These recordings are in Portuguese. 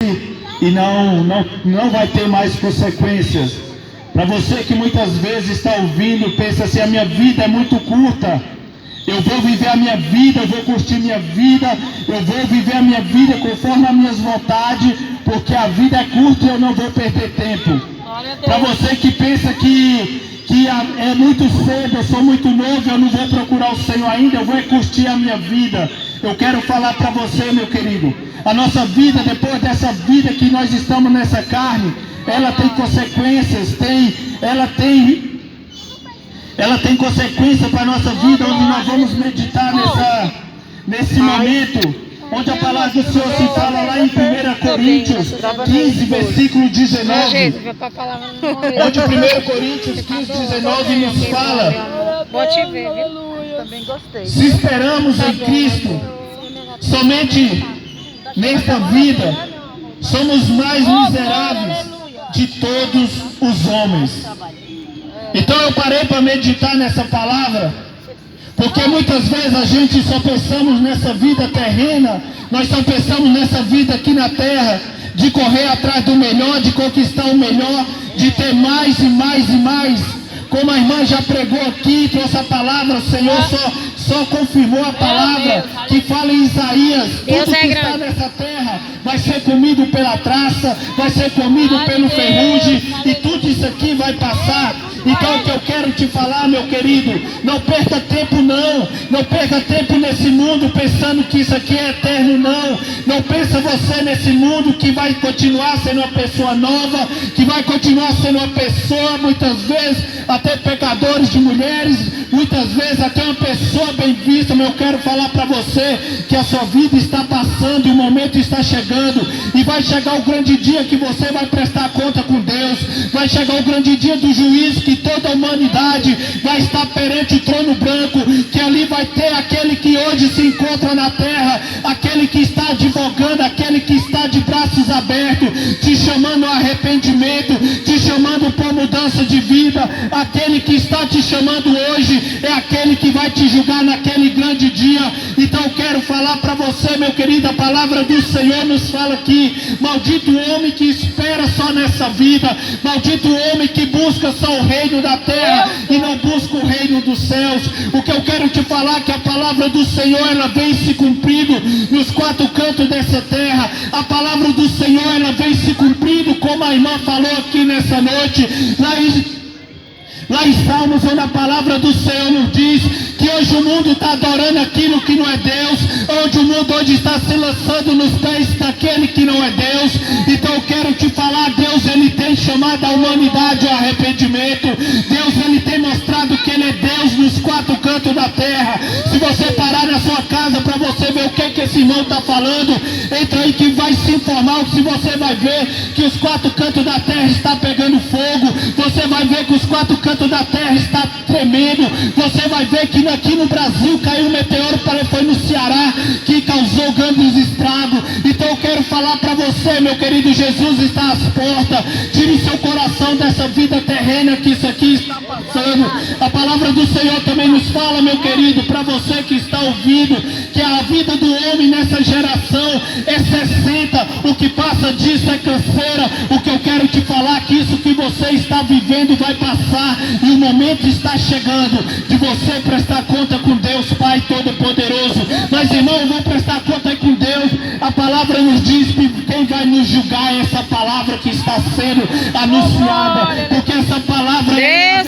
e não vai ter mais consequências. Para você que muitas vezes está ouvindo, pensa assim: a minha vida é muito curta, eu vou viver a minha vida, eu vou curtir minha vida, eu vou viver a minha vida conforme as minhas vontades, porque a vida é curta e eu não vou perder tempo. Para você que pensa que é muito cedo, eu sou muito novo, eu não vou procurar o Senhor ainda, eu vou curtir a minha vida. Eu quero falar para você, meu querido, a nossa vida, depois dessa vida que nós estamos nessa carne, ela tem consequências, ela tem consequência para a nossa vida, onde nós vamos meditar nesse momento, onde a palavra do Senhor se fala lá em 1 Coríntios 15, versículo 19, onde 1 Coríntios 15, 19 nos fala: se esperamos em Cristo, somente nesta vida, somos mais miseráveis de todos os homens. Então eu parei para meditar nessa palavra, porque muitas vezes a gente só pensamos nessa vida terrena, nós só pensamos nessa vida aqui na terra, de correr atrás do melhor, de conquistar o melhor, de ter mais e mais e mais. Como a irmã já pregou aqui, trouxe a palavra, o Senhor só confirmou a palavra que fala em Isaías: tudo que está nessa terra vai ser comido pela traça, vai ser comido pelo ferrugem, e tudo isso aqui vai passar. Então o que eu quero te falar, meu querido, não perca tempo não perca tempo nesse mundo pensando que isso aqui é eterno, não pensa você nesse mundo que vai continuar sendo uma pessoa nova, que vai continuar sendo uma pessoa, muitas vezes até pecadores de mulheres, muitas vezes até uma pessoa bem vista. Mas eu quero falar para você que a sua vida está passando e o momento está chegando, e vai chegar o grande dia que você vai prestar conta com Deus, vai chegar o grande dia do juízo, que toda a humanidade vai estar perante o trono branco, que ali vai ter aquele que hoje se encontra na terra, aquele que está advogando, aquele que está de braços abertos, te chamando ao arrependimento, te chamando para mudança de vida. Aquele que está te chamando hoje é aquele que vai te julgar naquele grande dia. Então eu quero falar para você, meu querido, a palavra do Senhor nos fala aqui: maldito o homem que espera só nessa vida, maldito o homem que busca só o reino da terra e não busca o reino dos céus. O que eu quero te falar é que a palavra do Senhor, ela vem se cumprindo nos quatro cantos dessa terra. A palavra do Senhor, ela vem se cumprindo, como a irmã falou aqui nessa noite, lá em Salmos, onde a palavra do Senhor nos diz que hoje o mundo está adorando aquilo que não é Deus, onde o mundo hoje está se lançando nos pés daquele que não é Deus. Então eu quero te falar, Deus, ele tem chamado a humanidade ao arrependimento. Deus, ele tem mostrado que ele é Deus nos quatro cantos da terra. Se você parar na sua casa para você ver o que esse irmão está falando, entra aí que vai se informar. Se você vai ver que os quatro cantos da terra está pegando fogo, você vai ver que os quatro cantos da terra está tremendo, você vai ver que aqui no Brasil caiu um meteoro, foi no Ceará, que causou grandes estragos. Então eu quero falar para você, meu querido, Jesus está às portas. Tire seu coração dessa vida terrena que isso aqui está passando. A palavra do Senhor também nos fala, meu querido, para você que está ouvindo, que a vida do homem nessa geração é 60, o que passa disso é canseira. O que eu quero te falar é que isso que você está vivendo vai passar, e o momento está chegando de você prestar conta com Deus Pai Todo-Poderoso. Mas irmão, vamos prestar conta aí com Deus. A palavra nos diz que quem vai nos julgar é essa palavra que está sendo anunciada, porque essa palavra é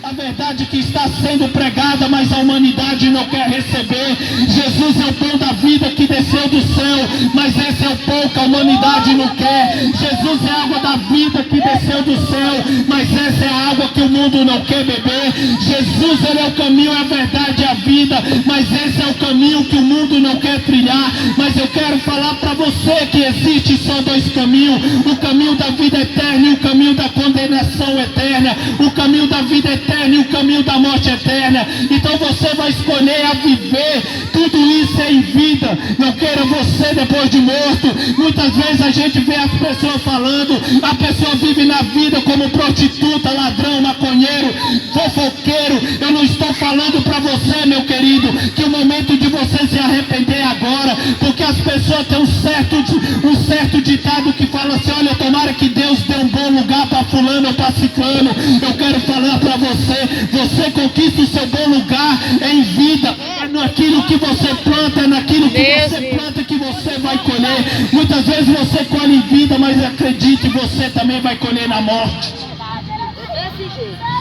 a verdade que está sendo pregada, mas a humanidade não quer receber. Jesus é o pão da vida que desceu do céu, mas esse é o pão que a humanidade não quer. Jesus é a água da vida que desceu do céu, mas essa é a água que o mundo não quer beber. Jesus, ele é o caminho, é a verdade, é a vida, mas esse é o caminho que o mundo não quer trilhar. Mas eu quero falar para você que existe só dois caminhos: o caminho da vida eterna e o caminho da condenação eterna, o caminho da vida eterna e o caminho da morte eterna. Então você vai escolher a viver tudo isso em vida, não queira você depois de morto. Muitas vezes a gente vê as pessoas falando, a pessoa vive na vida como prostituta, ladrão, maconheiro, fofoqueiro. Eu não estou falando para você, meu querido, que o momento de você se arrepender agora, porque as pessoas têm um certo ditado que fala assim: olha, tomara que Deus dê um bom lugar para fulano ou para ciclano. Eu quero falar para você, você conquista o seu bom lugar em vida, é naquilo que você planta, é naquilo que você planta que você vai colher. Muitas vezes você colhe em vida, mas acredite, você também vai colher na morte.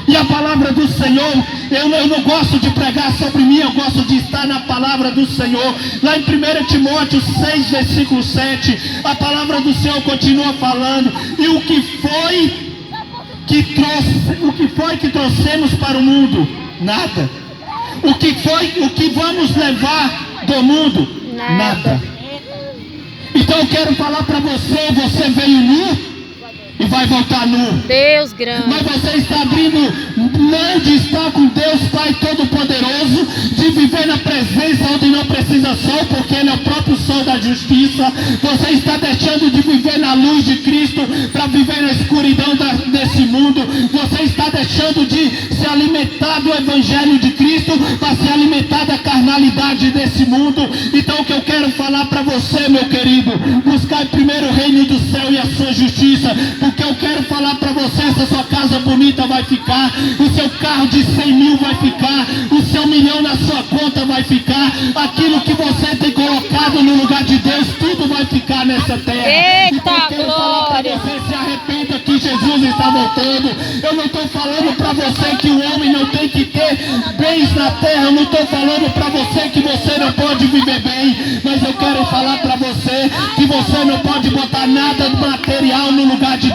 E a palavra do Senhor, eu não gosto de pregar sobre mim, eu gosto de estar na palavra do Senhor. Lá em 1 Timóteo 6, versículo 7, a palavra do Senhor continua falando: e o que foi que trouxemos para o mundo? Nada. O que vamos levar do mundo? Nada. Então eu quero falar para você, você veio nu e vai voltar nu. Deus grande. Mas você está abrindo mão de estar com Deus Pai Todo-Poderoso, de viver na presença onde não precisa sol, porque Ele é o próprio sol da justiça. Você está deixando de viver na luz de Cristo para viver na escuridão desse mundo. Você está deixando de se alimentar do Evangelho de Cristo para se alimentar da carnalidade desse mundo. Então o que eu quero falar para você, meu querido, buscar primeiro o reino do céu e a sua justiça. Porque eu quero falar para você, essa sua casa bonita vai ficar, o seu carro de 100 mil vai ficar, o seu 1 milhão na sua conta vai ficar, aquilo que você tem colocado no lugar de Deus, tudo vai ficar nessa terra. Eita, então eu quero falar para você, se arrependa que Jesus está voltando. Eu não estou falando para você que o homem não tem que ter bens na terra, eu não estou falando para você que você não pode viver bem, mas eu quero falar para você que você não pode botar nada material no lugar de Deus.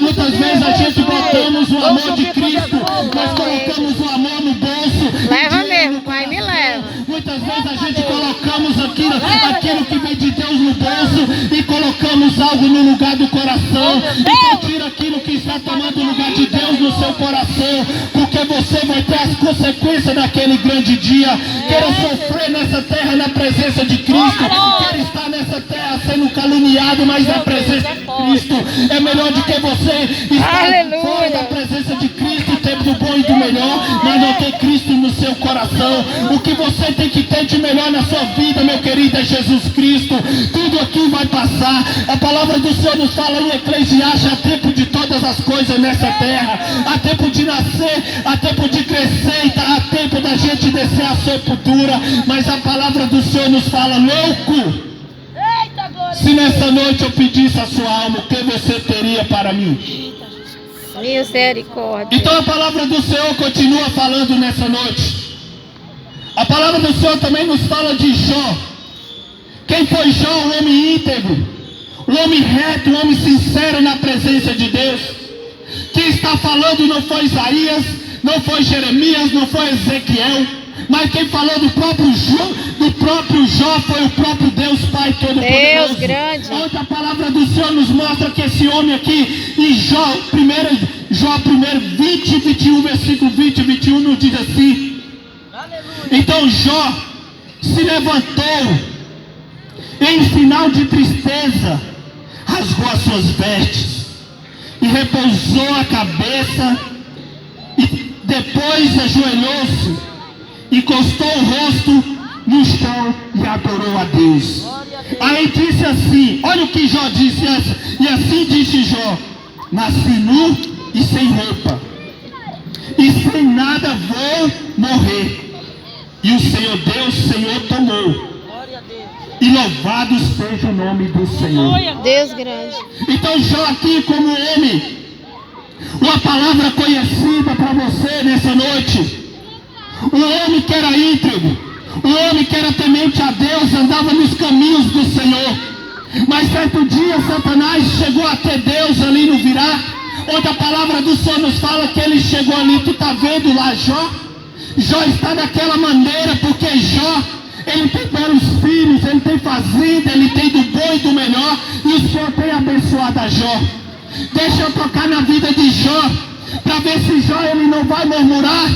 Muitas vezes a gente botamos o amor de Cristo, nós colocamos o amor no bolso. Leva mesmo, Pai, me leva. Muitas vezes a gente colocamos aquilo que vem de Deus no bolso e colocamos algo no lugar do coração. Então tira aquilo que está tomando o lugar de Deus no seu coração, porque você vai ter as consequências daquele grande dia. Quero sofrer nessa terra na presença de Cristo, quero estar nessa terra sendo caluniado, mas na presença de Cristo. É melhor do que você estar fora da presença de Cristo, ter do bom e do melhor, mas não ter Cristo no seu coração. O que você tem que ter de melhor na sua vida, meu querido, é Jesus Cristo. Tudo aqui vai passar. A palavra do Senhor nos fala em Eclesiastes: há tempo de todas as coisas nessa terra, há tempo de nascer, há tempo de crescer, há tempo da gente descer a sepultura. Mas a palavra do Senhor nos fala: louco, se nessa noite eu pedisse a sua alma, o que você teria para mim? Misericórdia. Então a palavra do Senhor continua falando nessa noite. A palavra do Senhor também nos fala de Jó. Quem foi Jó? Um homem íntegro, um homem reto, um homem sincero na presença de Deus. Quem está falando não foi Isaías, não foi Jeremias, não foi Ezequiel, mas quem falou do próprio Jó foi o próprio Deus Pai Todo-Poderoso. Deus grande. Onde a palavra do Senhor nos mostra que esse homem aqui, em Jó 20, 21, versículo 20 e 21, nos diz assim: então Jó se levantou, em sinal de tristeza, rasgou as suas vestes e repousou a cabeça, e depois ajoelhou-se, encostou o rosto no chão e adorou a Deus. Aí disse assim, olha o que Jó disse, e assim disse Jó: nasci nu e sem roupa, e sem nada vou morrer. E o Senhor Deus, Senhor tomou. E louvado seja o nome do Senhor. Deus grande. Então Jó aqui como homem, uma palavra conhecida para você nessa noite. Um homem que era íntegro, um homem que era temente a Deus, andava nos caminhos do Senhor. Mas certo dia Satanás chegou até Deus ali no Virá, onde a palavra do Senhor nos fala que ele chegou ali. Tu está vendo lá Jó? Jó está daquela maneira porque Jó, ele tem belos filhos, ele tem fazenda, ele tem do bom e do melhor, e o Senhor tem abençoado a Jó. Deixa eu tocar na vida de Jó, para ver se Jó ele não vai murmurar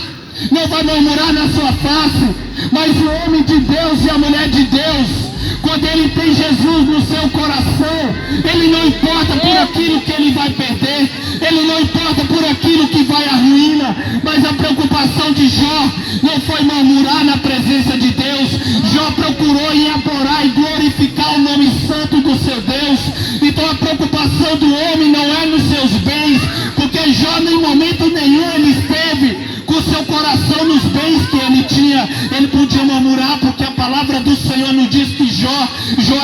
na sua face. Mas o homem de Deus e a mulher de Deus, quando ele tem Jesus no seu coração, ele não importa por aquilo que ele vai perder, ele não importa por aquilo que vai à ruína. Mas a preocupação de Jó não foi murmurar na presença de Deus. Jó procurou em adorar e glorificar o nome santo do seu Deus. Então a preocupação do homem não é nos seus bens, porque Jó em momento nenhum ele esteve com seu coração nos bens que ele tinha. Ele podia murmurar, porque a palavra do Senhor nos diz que Jó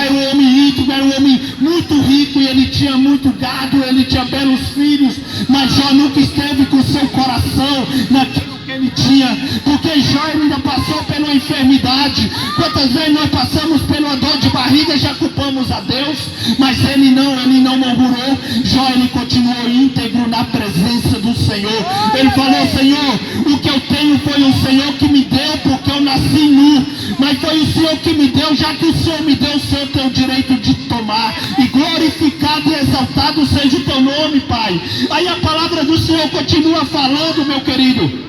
era um homem íntegro, era um homem muito rico, e ele tinha muito gado, ele tinha belos filhos. Mas Jó nunca esteve com seu coração naquilo que ele tinha, porque Jó ainda passou pela enfermidade. Quantas vezes nós passamos pela dor de barriga, já culpamos a Deus, mas ele não murmurou. Jó, ele continuou íntegro na presença do Senhor. Ele falou: Senhor, o que eu tenho foi o Senhor que me deu, porque eu nasci nu, mas foi o Senhor que me deu. Já que o Senhor me deu, o Senhor tem o direito de tomar, e glorificado e exaltado seja o teu nome, Pai. Aí a palavra do Senhor continua falando, meu querido,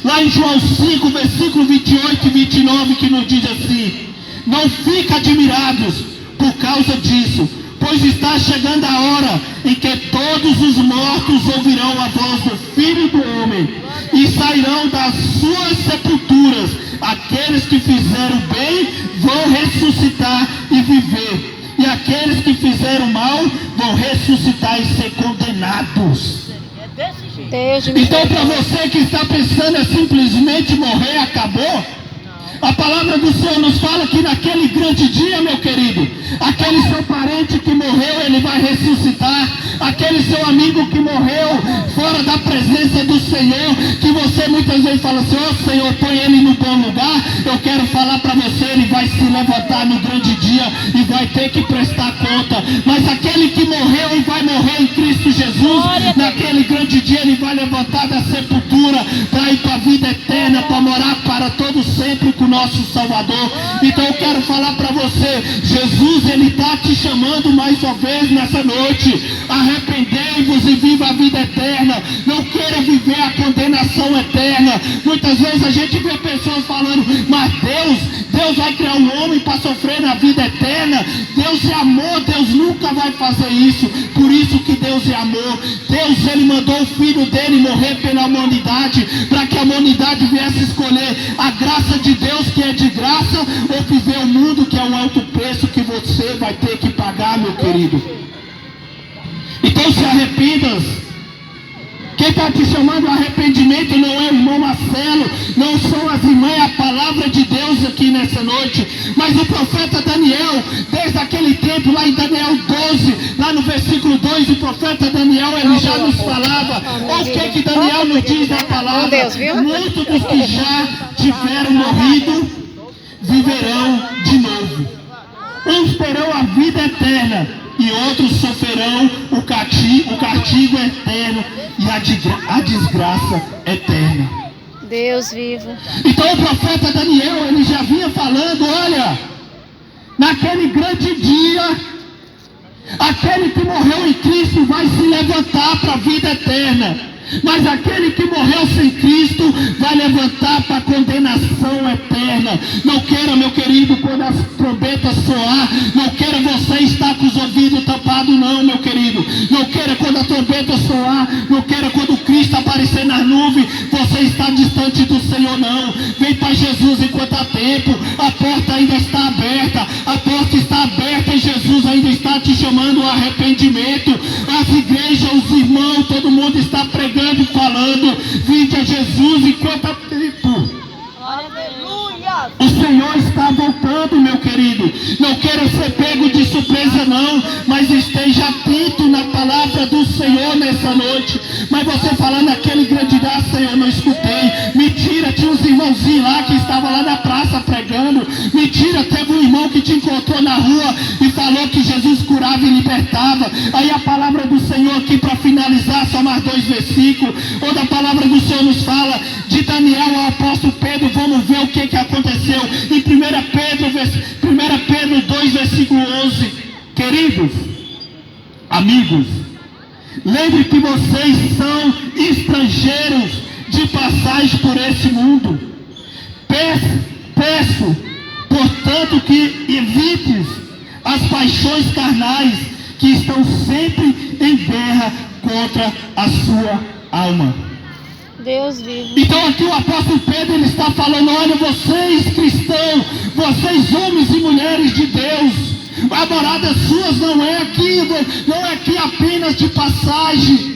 lá em João 5, versículo 28 e 29, que nos diz assim: não fica admirados por causa disso, pois está chegando a hora em que todos os mortos ouvirão a voz do Filho do Homem, e sairão das suas sepulturas. Aqueles que fizeram bem vão ressuscitar e viver, e aqueles que fizeram mal vão ressuscitar e ser condenados. Então, para você que está pensando é simplesmente morrer, acabou, a palavra do Senhor nos fala que naquele grande dia, meu querido, aquele seu parente que morreu, ele vai ressuscitar. Aquele seu amigo que morreu fora da presença do Senhor, que você muitas vezes fala assim: ó Senhor, põe ele no bom lugar. Eu quero falar para você, ele vai se levantar no grande dia e vai ter que prestar conta. Mas aquele que morreu e vai morrer em Cristo Jesus, naquele grande dia ele vai levantar da sepultura para ir para a vida eterna, para morar para todo sempre com o nosso Salvador. Então eu quero falar para você, Jesus, ele está te chamando mais uma vez nessa noite. Arrependei-vos e viva a vida eterna. Não queira viver a condenação eterna. Muitas vezes a gente vê pessoas falando: mas Deus vai criar um homem para sofrer na vida eterna. Deus é amor, Deus nunca vai fazer isso. Por isso que Deus é amor. Deus, ele mandou o Filho dele morrer pela humanidade, para que a humanidade viesse escolher a graça de Deus, que é de graça, ou viver o mundo, que é um alto preço que você vai ter que pagar, meu querido. Então se arrependas. Quem está te chamando a arrependimento não é o irmão Marcelo, não são as irmãs, é a palavra de Deus aqui nessa noite. Mas o profeta Daniel, desde aquele tempo, lá em Daniel 12, lá no versículo 2, o profeta Daniel, ele já nos falava. Olha o que Daniel nos diz na palavra: muitos dos que já tiveram morrido viverão de novo. Uns terão a vida eterna, e outros sofrerão o castigo eterno e a desgraça eterna. Deus vivo. Então o profeta Daniel, ele já vinha falando: olha, naquele grande dia, aquele que morreu em Cristo vai se levantar para a vida eterna. Mas aquele que morreu sem Cristo vai levantar para a condenação eterna. Não queira, meu querido, quando as trombetas soar, não queira você estar com os ouvidos tapados, não, meu querido. Não queira quando a trombeta soar, não queira quando Cristo aparecer nas nuvens, você está distante do Senhor, não. Vem para Jesus enquanto há tempo. A porta ainda está aberta. A porta está aberta e Jesus ainda está te chamando ao arrependimento. As igrejas, os irmãos, todo mundo está pregando e falando: vinde a Jesus enquanto há tempo. Aleluia! O Senhor está voltando, meu querido. Não queira ser pego de surpresa, não, mas esteja atento na palavra do Senhor nessa noite. Mas você falando aquele grande dia: Senhor, não escutei. Mentira, tinha uns irmãozinhos lá que estavam lá na praça pregando. Mentira, teve um irmão que te encontrou na rua e falou que Jesus curava e libertava. Aí a palavra do Senhor aqui, para finalizar, só mais 2 versículos, onde a palavra do Senhor nos fala de Daniel ao apóstolo Pedro. Vamos ver o que aconteceu em 1 Pedro 2, versículo 11. Queridos, amigos, lembre que vocês são estrangeiros de passagem por esse mundo. Peço, portanto, que evites as paixões carnais que estão sempre em guerra contra a sua alma. Deus vivo. Então aqui o apóstolo Pedro ele está falando: olha, vocês cristãos, vocês homens e mulheres de Deus, a morada suas não é aqui apenas de passagem.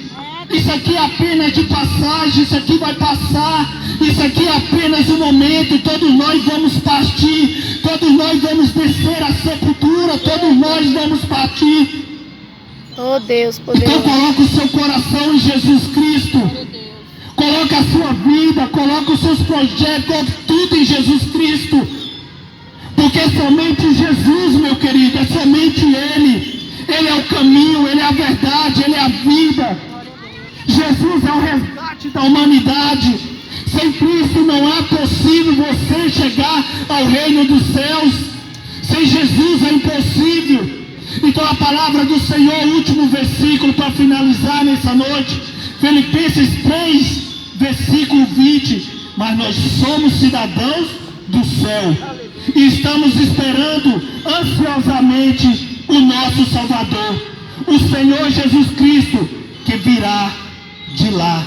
Isso aqui é apenas de passagem, isso aqui vai passar, isso aqui é apenas um momento, todos nós vamos partir, todos nós vamos descer à sepultura, todos nós vamos partir. Oh Deus poderoso. Então coloca o seu coração em Jesus Cristo, coloca a sua vida, coloca os seus projetos, coloca tudo em Jesus Cristo, porque é somente Jesus, meu querido, é somente Ele é o caminho, Ele é a verdade, Ele é a vida. Jesus é o resgate da humanidade. Sem Cristo não é possível você chegar ao reino dos céus. Sem Jesus é impossível. Então a palavra do Senhor, o último versículo para finalizar nessa noite, Filipenses 3, versículo 20. Mas nós somos cidadãos do céu e estamos esperando ansiosamente o nosso Salvador, o Senhor Jesus Cristo, que virá de lá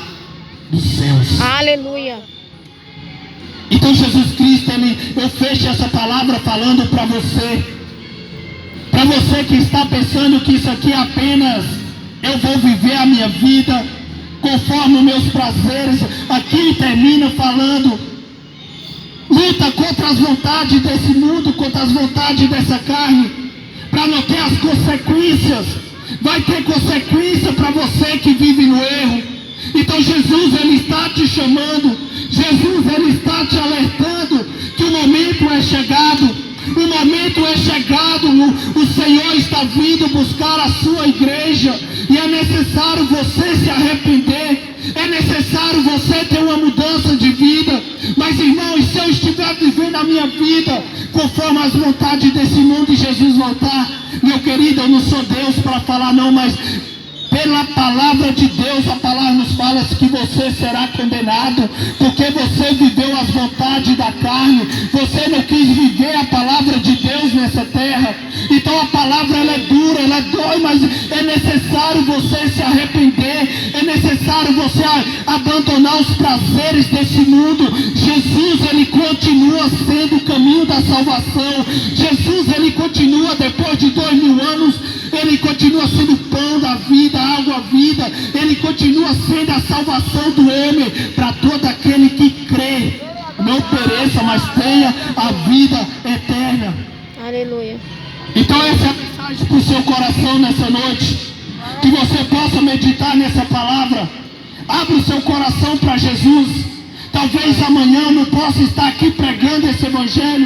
dos céus. Aleluia. Então Jesus Cristo, eu fecho essa palavra falando para você que está pensando que isso aqui é apenas eu vou viver a minha vida conforme os meus prazeres. Aqui termina falando: luta contra as vontades desse mundo, contra as vontades dessa carne, para não ter as consequências. Vai ter consequência para você que vive no erro. Então Jesus ele está te chamando, Jesus ele está te alertando que o momento é chegado, o momento é chegado, o Senhor está vindo buscar a sua igreja, e é necessário você se arrepender, é necessário você ter uma mudança de vida. Mas irmãos, se eu estiver vivendo a minha vida conforme as vontades desse mundo e Jesus voltar, meu querido, eu não sou Deus para falar não, mas pela palavra de Deus, a palavra nos fala que você será condenado, porque você viveu as vontades da carne, você não quis viver a palavra de Deus nessa terra. Então a palavra ela é dura, ela dói, mas é necessário você se arrepender, é necessário você abandonar os prazeres desse mundo. Jesus ele continua sendo o caminho da salvação. Jesus ele continua, depois de 2000 anos, ele continua sendo o pão da vida, a água, a vida. Ele continua sendo a salvação do homem para todo aquele que crê. Não pereça, mas tenha a vida eterna. Aleluia. Então essa é a mensagem para o seu coração nessa noite. Que você possa meditar nessa palavra. Abra o seu coração para Jesus. Talvez amanhã eu não possa estar aqui pregando esse evangelho.